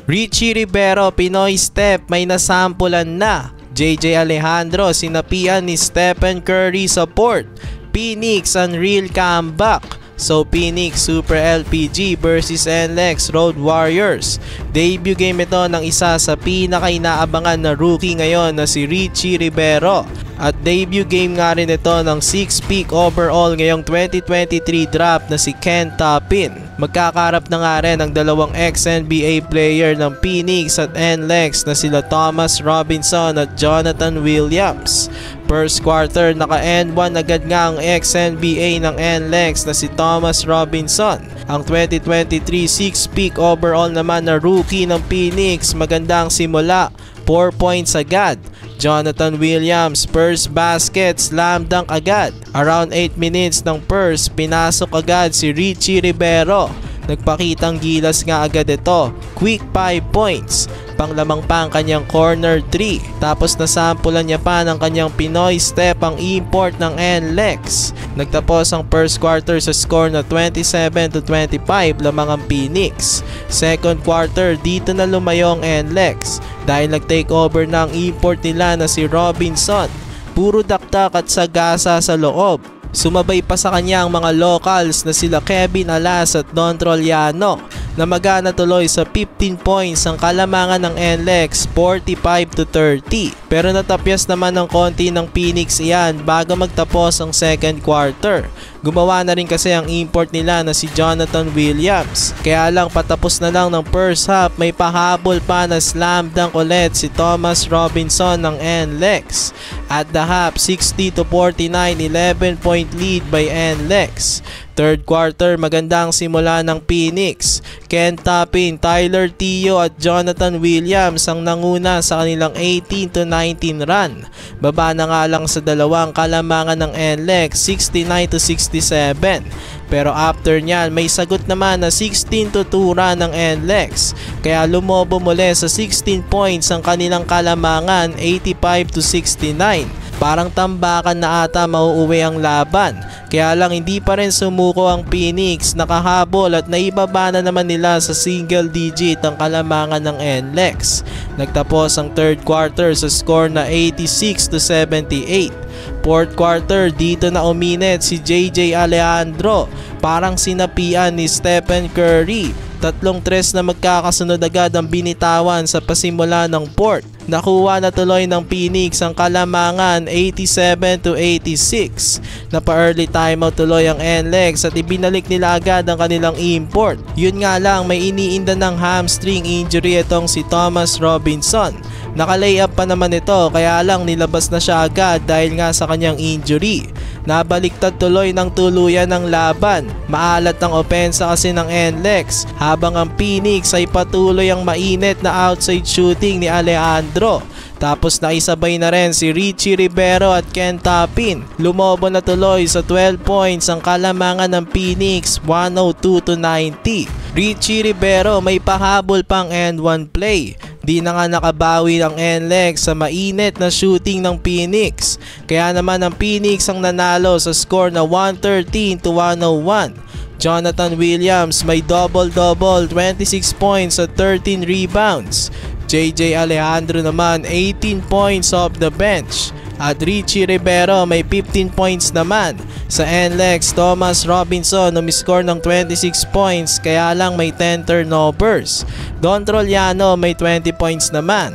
Richie Rivero, Pinoy Step, may nasampulan na. JJ Alejandro, sinapian ni Stephen Curry sa Port. Phoenix, unreal comeback. So Phoenix Super LPG versus NLEX Road Warriors. Debut game ito ng isa sa pinaka-inaabangan na rookie ngayon na si Richie Rivero. At debut game nga rin ito ng 6th pick overall ngayong 2023 draft na si Ken Tapin. Magkakarap na nga rin ang dalawang ex-NBA player ng Phoenix at NLEX na sila Thomas Robinson at Jonathan Williams. First quarter, naka-N1 agad nga ang ex-NBA ng NLEX na si Thomas Robinson. Ang 2023 6th pick overall naman na rookie ng Phoenix, magandang simula, 4 points agad. Jonathan Williams, first basket, slam dunk agad. Around 8 minutes ng first, pinasok agad si Richie Rivero. Nagpakitang gilas nga agad ito. Quick 5 points. Panglamang pa ang kanyang corner 3. Tapos nasampulan niya pa ng kanyang Pinoy Step ang import ng NLEX. Nagtapos ang first quarter sa score na 27-25 lamang ang Phoenix. Second quarter, dito na lumayo ang NLEX dahil nag-take over na ang import nila na si Robinson. Puro daktak at sagasa sa loob. Sumabay pa sa kanya ang mga locals na sila Kevin Alas at Don Trollano na magana tuloy sa 15 points ang kalamangan ng NLEX 45-30. Pero natapyas naman ng konti ng Phoenix iyan bago magtapos ang second quarter. Gumawa na rin kasi ang import nila na si Jonathan Williams. Kaya lang patapos na lang ng first half, may pahabol pa na slam dunk ulit si Thomas Robinson ng NLEX. At the half, 60-49, 11-point lead by NLEX. Third quarter, magandang simula ng Phoenix. Ken Tapin, Tyler Tio at Jonathan Williams ang nanguna sa kanilang 18-19 run. Baba na nga lang sa dalawang kalamangan ng NLEX, 69-67. Pero after nyan, may sagot naman na 16-2 run ng NLEX. Kaya lumobo muli sa 16 points ang kanilang kalamangan, 85-69. Parang tambakan na ata mauuwi ang laban. Kaya lang hindi pa rin sumuko ang Phoenix, nakahabol at naibaba na naman nila sa single digit ang kalamangan ng NLEX. Nagtapos ang third quarter sa score na 86-78. Fourth quarter, dito na uminit si JJ Alejandro. Parang sinapian ni Stephen Curry. Tatlong tres na magkakasunod agad ang binitawan sa pasimula ng Port. Nakuha na tuloy ng Phoenix ang kalamangan 87-86. Napa-early timeout tuloy ang NLEX at ibinalik nila agad ang kanilang import. Yun nga lang, may iniinda ng hamstring injury itong si Thomas Robinson. Naka-layup pa naman ito kaya lang nilabas na siya agad dahil nga sa kanyang injury. Nabaliktad tuloy ng tuluyan ng laban. Maalat ang opensa kasi ng NLEX habang ang Phoenix ay patuloy ang mainit na outside shooting ni Alejandro. Tapos naisabay na rin si Richie Rivero at Ken Tapin. Lumobo na tuloy sa 12 points ang kalamangan ng Phoenix, 102-90. Richie Rivero may pahabol pang end one play. Di na nga nakabawi ang NLEX sa mainit na shooting ng Phoenix. Kaya naman ang Phoenix ang nanalo sa score na 113-101. Jonathan Williams may double-double, 26 points at 13 rebounds. JJ Alejandro naman 18 points off the bench. At Richie Rivero may 15 points naman. Sa NLEX, Thomas Robinson umiscore ng 26 points kaya lang may 10 turnovers. Don Trollano may 20 points naman.